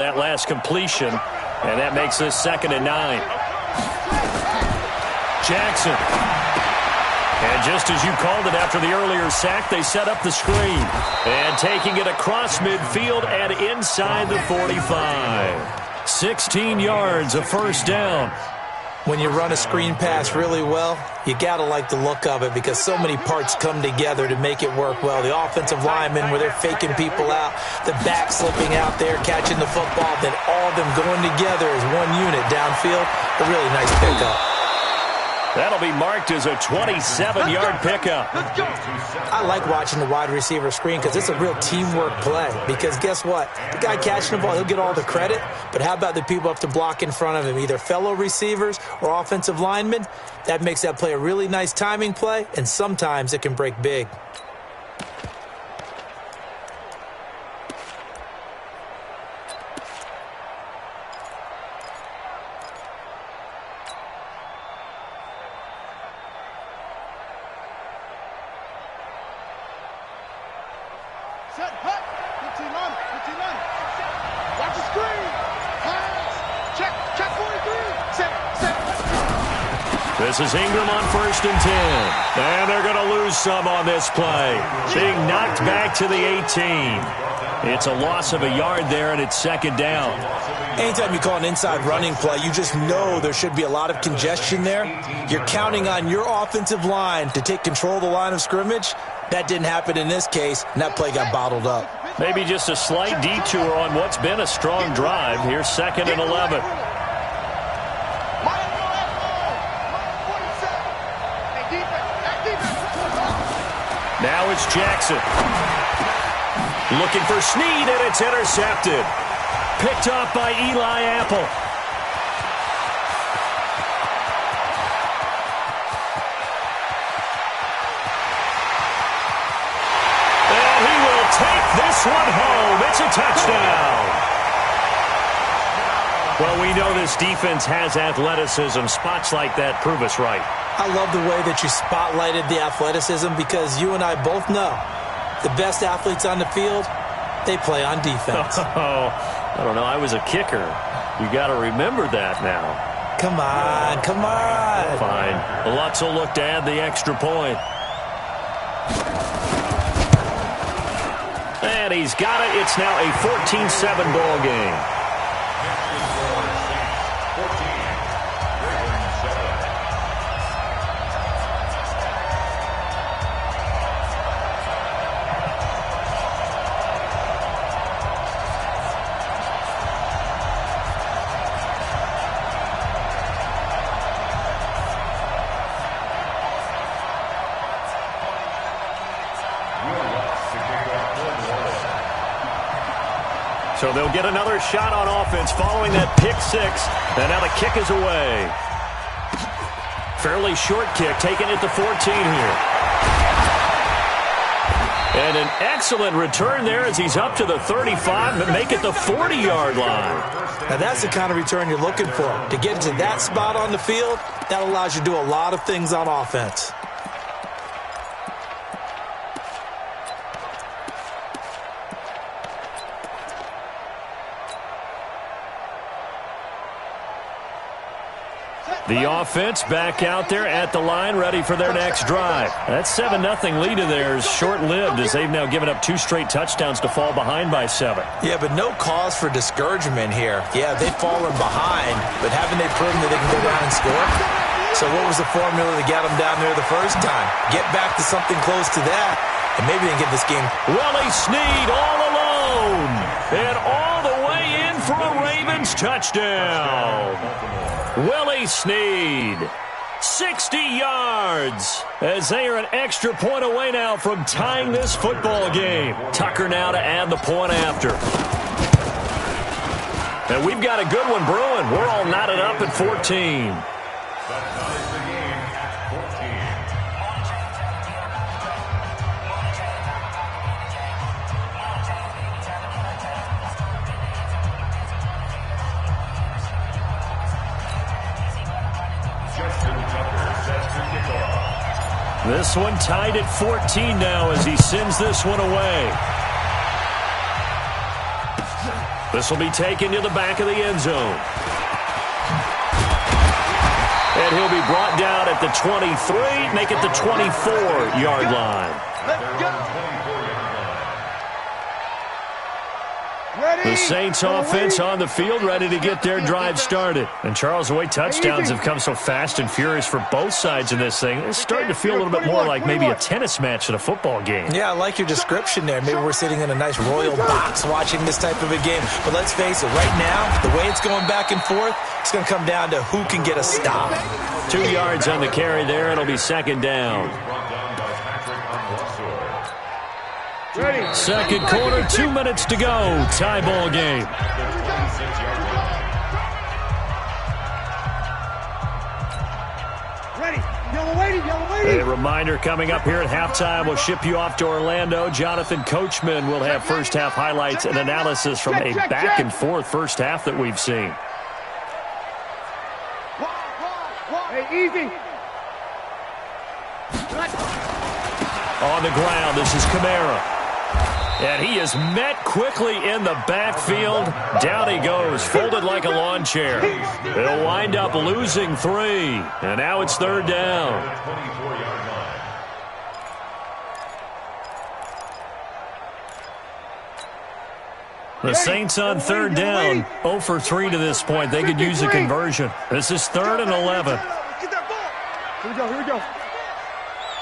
That last completion, and that makes this 2nd and 9. Jackson. And just as you called it after the earlier sack, they set up the screen. And taking it across midfield and inside the 45. 16 yards, a first down. When you run a screen pass really well, you got to like the look of it because so many parts come together to make it work well. The offensive linemen, where they're faking people out, the back slipping out there, catching the football, then all of them going together as one unit downfield. A really nice pickup. That'll be marked as a 27-yard pickup. I like watching the wide receiver screen because it's a real teamwork play. Because guess what? The guy catching the ball, he'll get all the credit. But how about the people up to block in front of him, either fellow receivers or offensive linemen? That makes that play a really nice timing play, and sometimes it can break big. Set, hut, 15 on, 15 on. Watch the screen. Pass. Check 43. Set. This is Ingram on 1st and 10. And they're going to lose some on this play. Being knocked back to the 18. It's a loss of a yard there, and it's 2nd down. Anytime you call an inside running play, you just know there should be a lot of congestion there. You're counting on your offensive line to take control of the line of scrimmage. That didn't happen in this case, and that play got bottled up. Maybe just a slight detour on what's been a strong drive. Here's 2nd and 11. Now it's Jackson. Looking for Snead, and it's intercepted. Picked off by Eli Apple. This one home. It's a touchdown. Well, we know this defense has athleticism. Spots like that prove us right. I love the way that you spotlighted the athleticism because you and I both know the best athletes on the field, they play on defense. Oh, I don't know. I was a kicker. You got to remember that now. Come on. Fine. Lutz will look to add the extra point. And he's got it. It's now a 14-7 ball game. So they'll get another shot on offense following that pick six. And now the kick is away. Fairly short kick, taking it to 14 here. And an excellent return there as he's up to the 35, but make it the 40-yard line. Now that's the kind of return you're looking for. To get to that spot on the field, that allows you to do a lot of things on offense. The offense back out there at the line, ready for their next drive. That 7-0 lead of theirs short-lived as they've now given up 2 straight touchdowns to fall behind by 7. Yeah, but no cause for discouragement here. Yeah, they've fallen behind, but haven't they proven that they can go down and score? So what was the formula to get them down there the first time? Get back to something close to that, and maybe they can get this game. Willie Snead all alone, and all the way in for a Ravens touchdown. Willie Snead, 60 yards, as they are an extra point away now from tying this football game. Tucker now to add the point after. And we've got a good one brewing. We're all knotted up at 14. This one tied at 14 now as he sends this one away. This will be taken to the back of the end zone. And he'll be brought down at the 23, make it the 24-yard line. Let's go. The Saints offense on the field, ready to get their drive started. And Charles, the way touchdowns have come so fast and furious for both sides in this thing, it's starting to feel a little bit more like maybe a tennis match than a football game. Yeah, I like your description there. Maybe we're sitting in a nice royal box watching this type of a game. But let's face it, right now, the way it's going back and forth, it's going to come down to who can get a stop. 2 yards on the carry there. It'll be second down. Second quarter, 2 minutes to go. Tie ball game. Ready. Yellow waiting. A reminder coming up here at halftime. We'll ship you off to Orlando. Jonathan Coachman will have first half highlights and analysis from a back and forth first half that we've seen. Hey, easy. On the ground, this is Kamara. And he is met quickly in the backfield. Down he goes, folded like a lawn chair. They'll wind up losing 3. And now it's third down. The Saints on third down, 0 for 3 to this point. They could use a conversion. This is 3rd and 11. Here we go.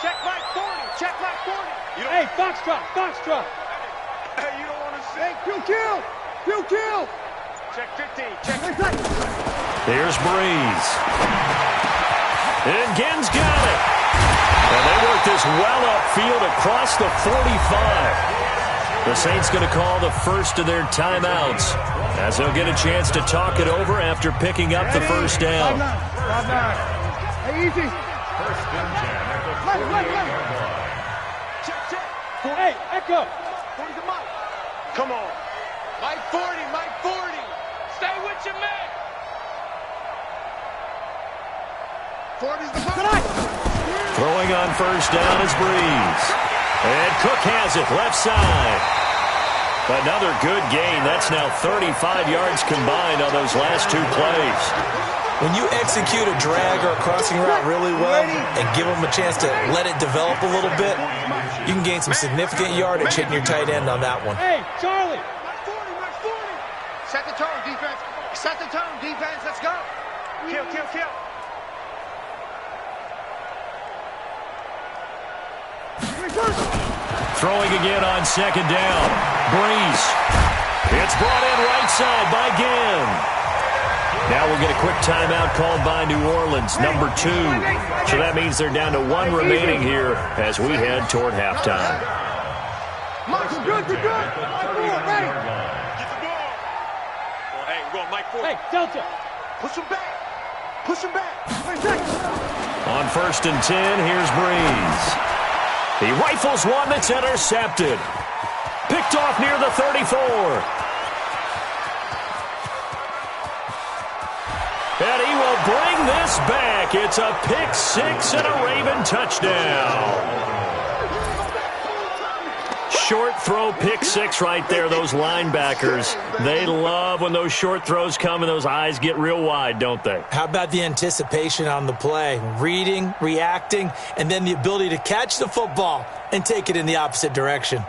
Check back 40. Hey, Foxtrot. Hey, you don't want to say. Hey, kill. Check 15. Here's Breeze. And Ginn's got it. And they work this well upfield across the 45. The Saints going to call the first of their timeouts as they'll get a chance to talk it over after picking up the first down. Hey, easy. Check. Hey, Echo. 40's a mile. Come on. Mike 40. Stay with your man. 40's the mile. Throwing on first down is Breeze. And Cook has it left side. Another good gain. That's now 35 yards combined on those last 2 plays. When you execute a drag or a crossing route really well and give them a chance to let it develop a little bit, you can gain some significant yardage hitting your tight end on that one. Hey, Charlie. Mike 40. Set the tone, defense. Let's go. Kill. Throwing again on second down. Breeze. It's brought in right side by Ginn. Now we'll get a quick timeout called by New Orleans, number 2. So that means they're down to 1 remaining here as we head toward halftime. Mike, we're good. Ready. Get the ball. Well, hey, we're going Mike 40. Hey, Delta. Push him back. On first and 10, here's Breeze. He rifles one that's intercepted. Picked off near the 34. And he will bring this back. It's a pick 6 and a Raven touchdown. Short throw, pick 6 right there. Those linebackers, they love when those short throws come and those eyes get real wide, don't they? How about the anticipation on the play? Reading, reacting, and then the ability to catch the football and take it in the opposite direction.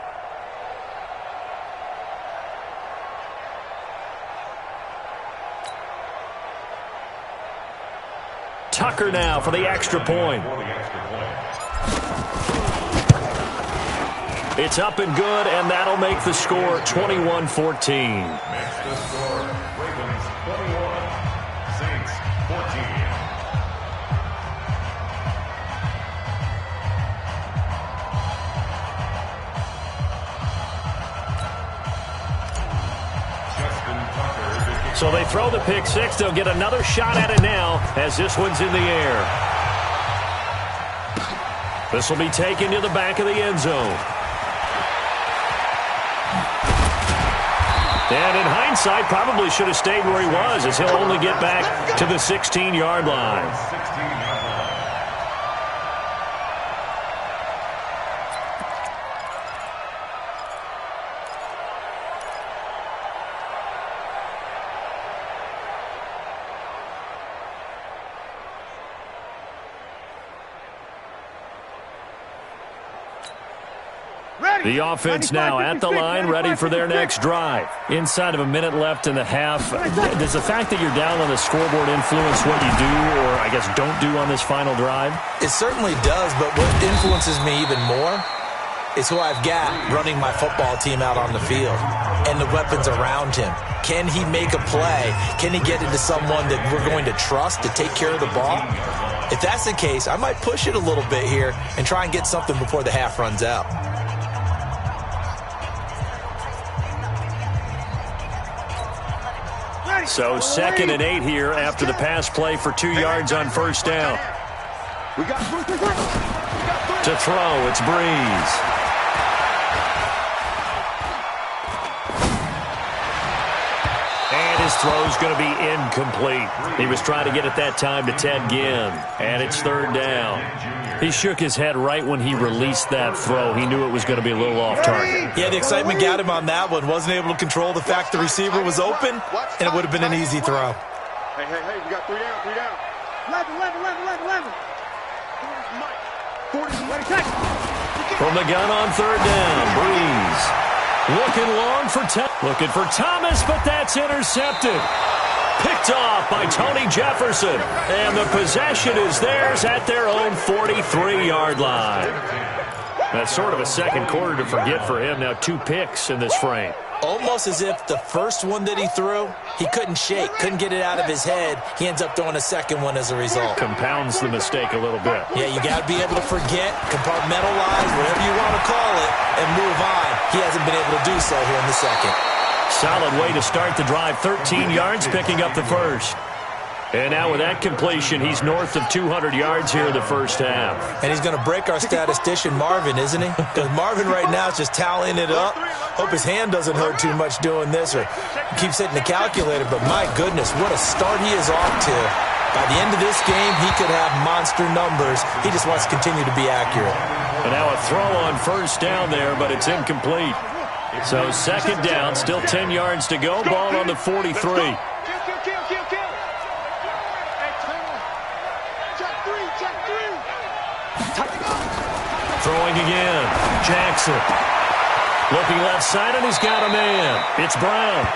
Tucker now for the extra point. It's up and good, and that'll make the score 21-14. Makes the score Ravens 21, Saints 14. So they throw the pick 6. They'll get another shot at it now as this one's in the air. This will be taken to the back of the end zone. And in hindsight, probably should have stayed where he was, as he'll only get back to the 16-yard line. The offense now at the line, ready for their next drive. Inside of a minute left in the half, does the fact that you're down on the scoreboard influence what you do, or I guess don't do on this final drive? It certainly does, but what influences me even more is who I've got running my football team out on the field and the weapons around him. Can he make a play? Can he get into someone that we're going to trust to take care of the ball? If that's the case, I might push it a little bit here and try and get something before the half runs out. So 2nd and 8 here after the pass play for 2 yards on first down. To throw, it's Breeze. And his throw's going to be incomplete. He was trying to get it that time to Ted Ginn, and it's 3rd down. He shook his head right when he released that throw. He knew it was going to be a little off target. Yeah, the excitement got him on that one. Wasn't able to control the fact the receiver was open, and it would have been an easy throw. Hey, we got 3 down, 3 down. 11. 40, ready, catch. From the gun on 3rd down, Breeze. Looking long for looking for Thomas, but that's intercepted. Picked off by Tony Jefferson. And the possession is theirs at their own 43-yard line. That's sort of a second quarter to forget for him. Now 2 picks in this frame. Almost as if the first one that he threw, he couldn't shake, couldn't get it out of his head. He ends up throwing a second one as a result. Compounds the mistake a little bit. Yeah, you got to be able to forget, compartmentalize, whatever you want to call it, and move on. He hasn't been able to do so here in the second. Solid way to start the drive. 13 yards, picking up the first. And now with that completion, he's north of 200 yards here in the first half. And he's going to break our statistician, Marvin, isn't he? Because Marvin right now is just tallying it up. Hope his hand doesn't hurt too much doing this or keeps hitting the calculator. But my goodness, what a start he is off to. By the end of this game, he could have monster numbers. He just wants to continue to be accurate. And now a throw on first down there, but it's incomplete. So 2nd down, still 10 yards to go. Ball on the 43. Throwing again. Jackson. Looking left side, and he's got a man. It's Brown.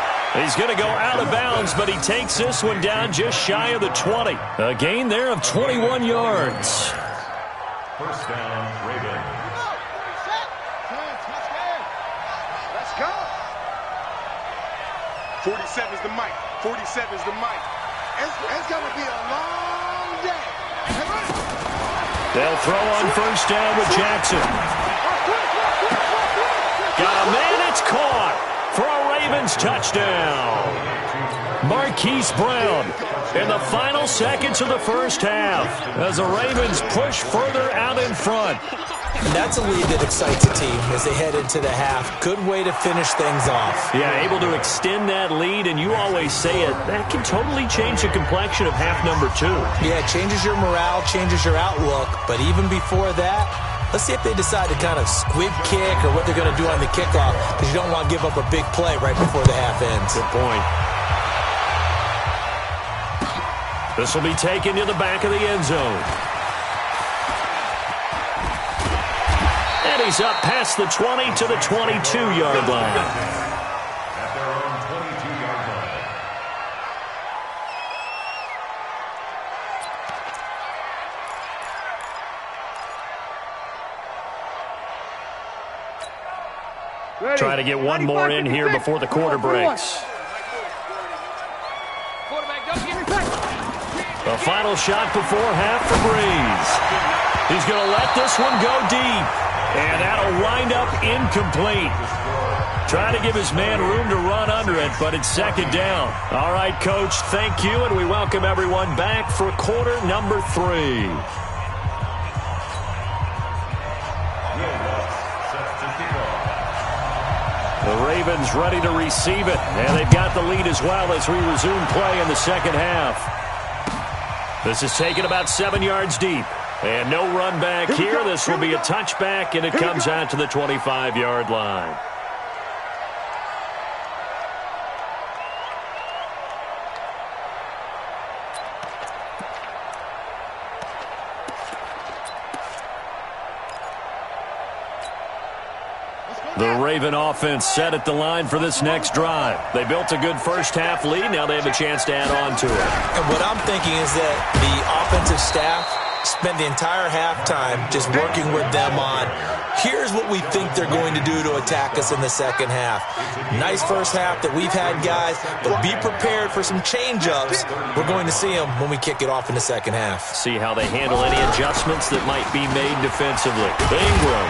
He's going to go out of bounds, but he takes this one down just shy of the 20. A gain there of 21 yards. First down, Ravens. Let's go. 47 is the mic. 47 is the mic. It's going to be a long day. They'll throw on first down with Jackson. Got a man, it's caught for a Ravens touchdown. Marquise Brown in the final seconds of the first half as the Ravens push further out in front. And that's a lead that excites a team as they head into the half. Good way to finish things off. Yeah, able to extend that lead, and you always say it, that can totally change the complexion of half number 2. Yeah, it changes your morale, changes your outlook, but even before that, let's see if they decide to kind of squib kick or what they're going to do on the kickoff, because you don't want to give up a big play right before the half ends. Good point. This will be taken to the back of the end zone. And he's up past the 20 to the 22-yard line. At their own 22-yard line. Ready. Try to get one more in here before the quarter breaks. The final shot before half for Breeze. He's going to let this one go deep. And that'll wind up incomplete. Trying to give his man room to run under it, but it's 2nd down. All right, Coach, thank you, and we welcome everyone back for quarter number 3. The Ravens ready to receive it, and they've got the lead as well as we resume play in the second half. This is taken about 7 yards deep. And no run back here. This will be a touchback, and it comes out to the 25-yard line. The Raven offense set at the line for this next drive. They built a good first-half lead. Now they have a chance to add on to it. And what I'm thinking is that the offensive staff spent the entire halftime just working with them on, here's what we think they're going to do to attack us in the second half. Nice first half that we've had, guys, but be prepared for some change-ups. We're going to see them when we kick it off in the second half. See how they handle any adjustments that might be made defensively. Ingram.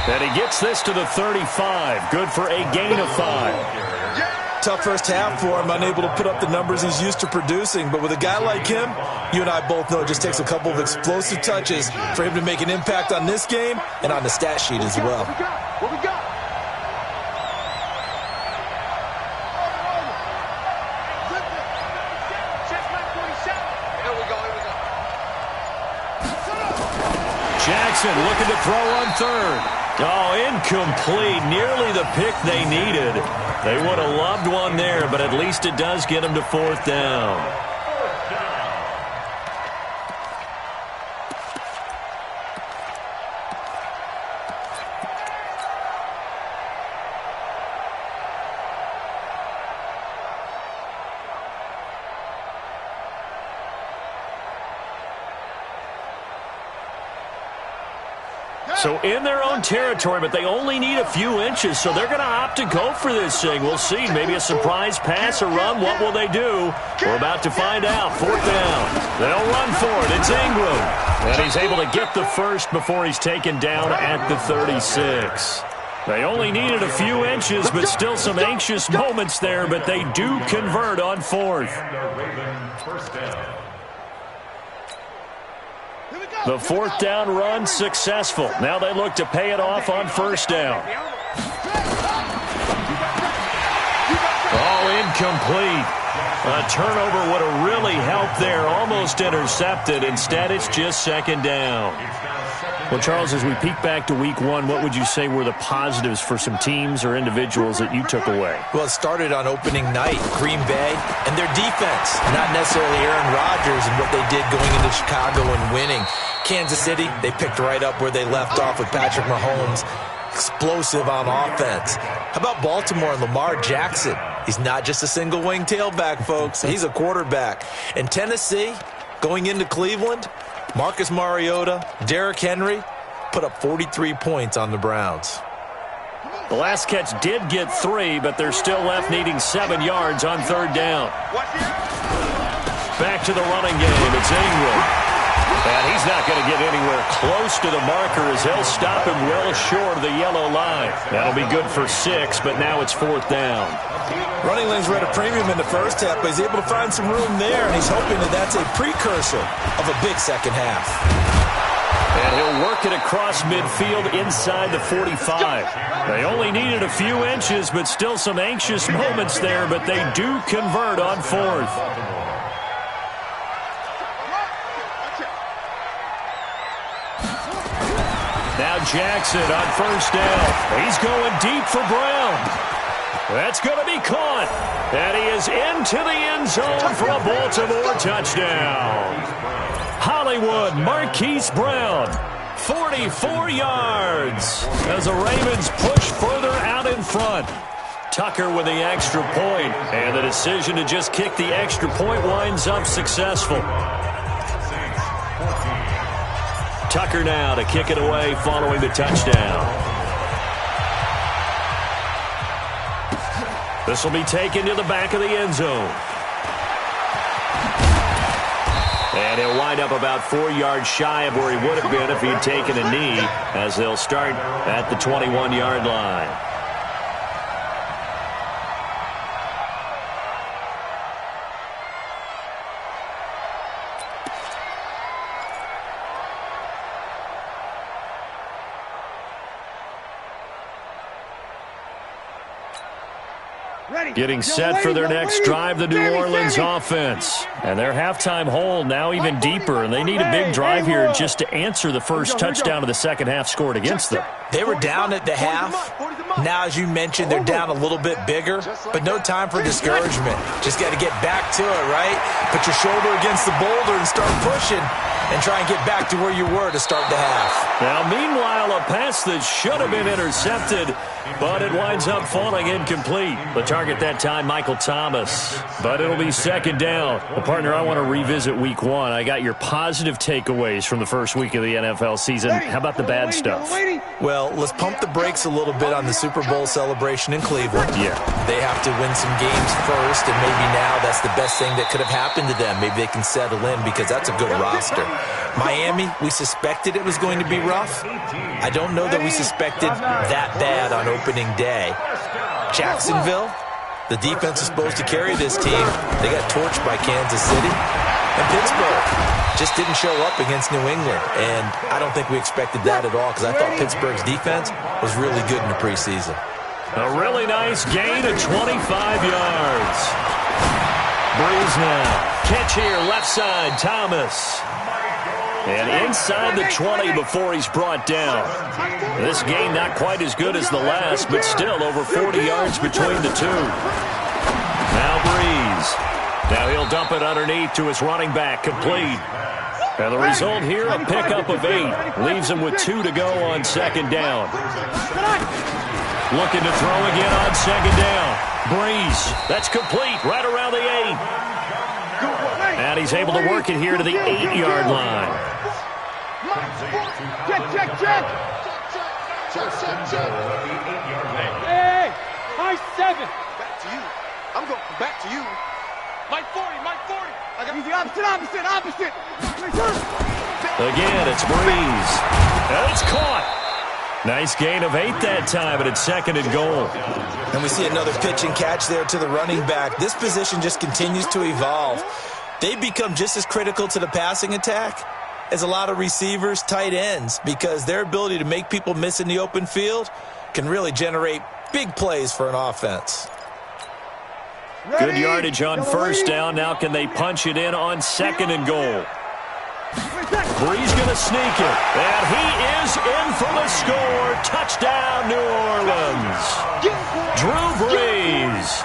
And he gets this to the 35. Good for a gain of 5. Tough first half for him, unable to put up the numbers he's used to producing. But with a guy like him, you and I both know it just takes a couple of explosive touches for him to make an impact on this game and on the stat sheet as well. What we got? Jackson looking to throw on third. Oh, incomplete. Nearly the pick they needed. They would have loved one there, but at least it does get them to fourth down. So in their own territory, but they only need a few inches, so they're going to opt to go for this thing. We'll see. Maybe a surprise pass or run. What will they do? We're about to find out. Fourth down. They'll run for it. It's Ingram. And he's able to get the first before he's taken down at the 36. They only needed a few inches, but still some anxious moments there, but they do convert on fourth. The fourth down run successful. Now they look to pay it off on first down. Oh, incomplete. A turnover would have really helped there. Almost intercepted. Instead, it's just second down. Well, Charles, as we peek back to week one, what would you say were the positives for some teams or individuals that you took away? Well, it started on opening night, Green Bay, and their defense. Not necessarily Aaron Rodgers and what they did going into Chicago and winning. Kansas City, they picked right up where they left off with Patrick Mahomes. Explosive on offense. How about Baltimore and Lamar Jackson? He's not just a single wing tailback, folks. He's a quarterback. And Tennessee, going into Cleveland, Marcus Mariota, Derrick Henry put up 43 points on the Browns. The last catch did get 3, but they're still left needing 7 yards on third down. Back to the running game. It's Ingram. And he's not going to get anywhere close to the marker as he'll stop him well short of the yellow line. That'll be good for 6, but now it's fourth down. Running lanes were at a premium in the first half, but he's able to find some room there, and he's hoping that that's a precursor of a big second half. And he'll work it across midfield inside the 45. They only needed a few inches, but still some anxious moments there, but they do convert on fourth. Now Jackson on first down. He's going deep for Brown. That's going to be caught. And he is into the end zone for a Baltimore touchdown. Hollywood Marquise Brown, 44 yards as the Ravens push further out in front. Tucker with the extra point, and the decision to just kick the extra point winds up successful. Tucker now to kick it away following the touchdown. This will be taken to the back of the end zone. And he'll wind up about 4 yards shy of where he would have been if he'd taken a knee, as they'll start at the 21-yard line. Getting set for their next drive, the New Orleans offense. And their halftime hole now even deeper, and they need a big drive here just to answer the first touchdown of the second half scored against them. They were down at the half. Now, as you mentioned, they're down a little bit bigger, but no time for discouragement. Just got to get back to it, right? Put your shoulder against the boulder and start pushing and try and get back to where you were to start the half. Now, meanwhile, a pass that should have been intercepted, but it winds up falling incomplete. The target that time, Michael Thomas. But it'll be second down. Well, partner, I want to revisit week one. I got your positive takeaways from the first week of the NFL season. How about the bad stuff? Well, let's pump the brakes a little bit on the Super Bowl celebration in Cleveland. Yeah. They have to win some games first, and maybe now that's the best thing that could have happened to them. Maybe they can settle in because that's a good roster. Miami, we suspected it was going to be rough. I don't know that we suspected that bad on opening day. Jacksonville, the defense is supposed to carry this team. They got torched by Kansas City. And Pittsburgh just didn't show up against New England. And I don't think we expected that at all because I thought Pittsburgh's defense was really good in the preseason. A really nice gain of 25 yards. Breeze now. Catch here, left side, Thomas. And inside the 20 before he's brought down. This game not quite as good as the last, but still over 40 yards between the two. Now Breeze. Now he'll dump it underneath to his running back, complete. And the result here, a pickup of 8. Leaves him with 2 to go on second down. Looking to throw again on second down. Breeze. That's complete right around the 8. And he's able to work it here to the 8-yard line. Check. Hey, high 7. Back to you. I'm going back to you. Mike 40. I got the opposite. Again, it's Breeze. And it's caught. Nice gain of 8 that time, but it's second and goal. And we see another pitch and catch there to the running back. This position just continues to evolve. They become just as critical to the passing attack as a lot of receivers, tight ends, because their ability to make people miss in the open field can really generate big plays for an offense. Good yardage on first down. Now can they punch it in on second and goal? Breeze going to sneak it. And he is in for the score. Touchdown, New Orleans. Drew Brees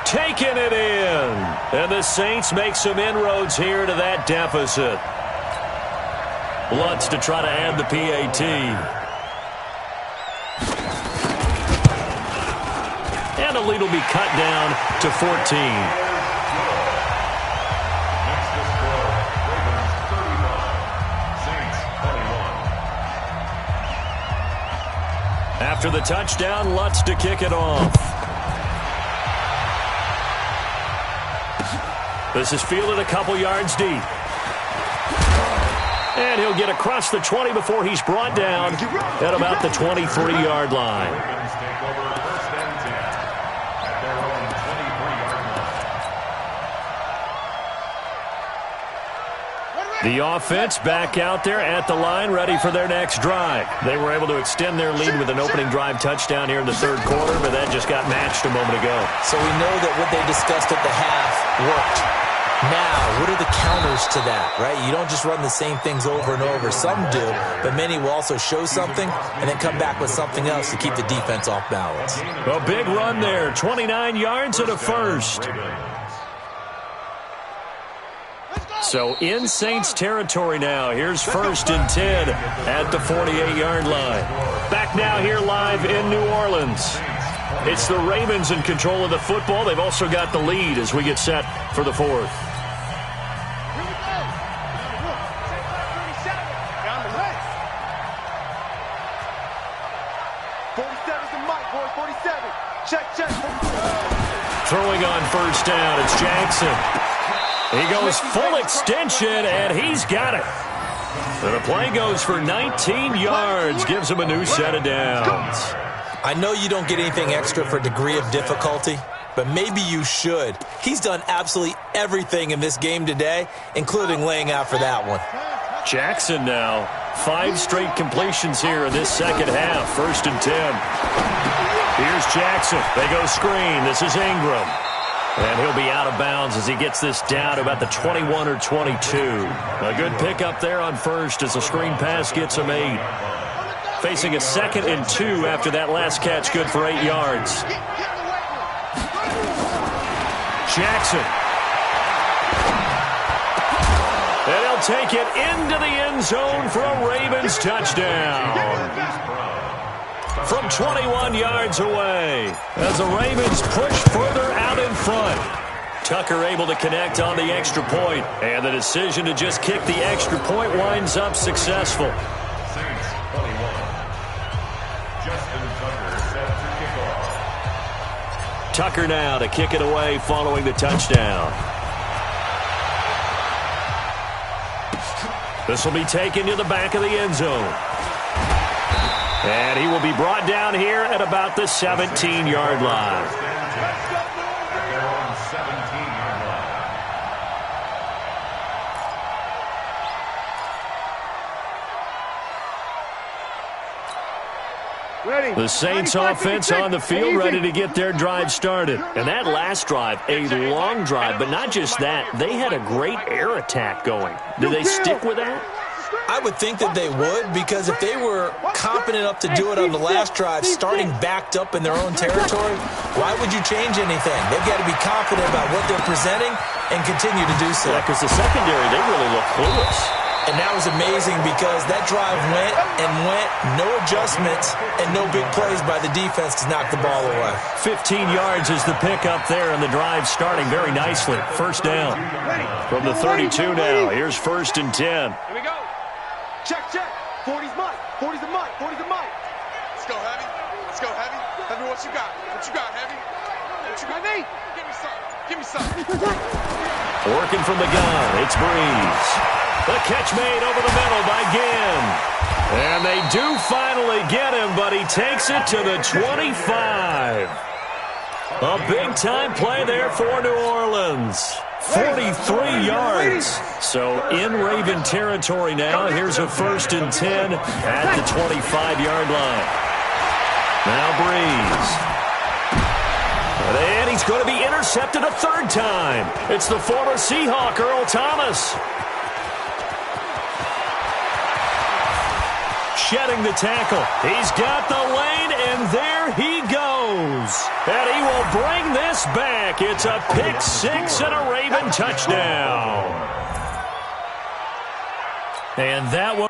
taking it in. And the Saints make some inroads here to that deficit. Lutz to try to add the PAT. And the lead will be cut down to 14. Next to score, Ravens 31, Saints 21. After the touchdown, Lutz to kick it off. This is fielded a couple yards deep. And he'll get across the 20 before he's brought down at about the 23-yard line. Ravens take over first and 10 at their own 23-yard line. The offense back out there at the line, ready for their next drive. They were able to extend their lead with an opening drive touchdown here in the third quarter, but that just got matched a moment ago. So we know that what they discussed at the half worked. Now, what are the counters to that, right? You don't just run the same things over and over. Some do, but many will also show something and then come back with something else to keep the defense off balance. A big run there, 29 yards and a first. So in Saints territory now. Here's first and 10 at the 48-yard line. Back now here live in New Orleans. It's the Ravens in control of the football. They've also got the lead as we get set for the fourth. Throwing on first down, it's Jackson. He goes full extension, and he's got it. And the play goes for 19 yards, gives him a new set of downs. I know you don't get anything extra for degree of difficulty, but maybe you should. He's done absolutely everything in this game today, including laying out for that one. Jackson now, 5 straight completions here in this second half, first and 10. Here's Jackson. They go screen. This is Ingram. And he'll be out of bounds as he gets this down to about the 21 or 22. A good pickup there on first as the screen pass gets him 8. Facing a 2nd and 2 after that last catch, good for 8 yards. Jackson. And he'll take it into the end zone for a Ravens touchdown. From 21 yards away, as the Ravens push further out in front. Tucker able to connect on the extra point, and the decision to just kick the extra point winds up successful. Saints 21. Justin Tucker set to kick off. Tucker now to kick it away following the touchdown. This will be taken to the back of the end zone. And he will be brought down here at about the 17-yard line. They're on 17-yard line. Ready. The Saints 95, offense 56. on the field, Easy. ready to get their drive started. And that last drive, a long drive, but not just that. They had a great air attack going. Do they stick with that? I would think that they would, because if they were confident enough to do it on the last drive, starting backed up in their own territory, why would you change anything? They've got to be confident about what they're presenting and continue to do so. Yeah, because the secondary, they really look clueless. And that was amazing because that drive went and went, no adjustments and no big plays by the defense to knock the ball away. 15 yards is the pickup there, and the drive starting very nicely. First down from the 32 now. Here's 1st and 10. Here we go. Check, check. 40's mine. 40's a mine. 40's a mine. Let's go, Heavy. Let's go, Heavy. Heavy, what you got? What you got, Heavy? What you got? Heavy. Give me some. Give me some. Working from the gun, it's Breeze. The catch made over the middle by Ginn. And they do finally get him, but he takes it to the 25. A big-time play there for New Orleans. 43 yards. So in Raven territory now. Here's a 1st and 10 at the 25-yard line. Now Breeze. And he's going to be intercepted a 3rd time. It's the former Seahawk, Earl Thomas. Shedding the tackle. He's got the lane, and there he goes. And he will bring this back. It's a pick 6 and a Raven touchdown. And that was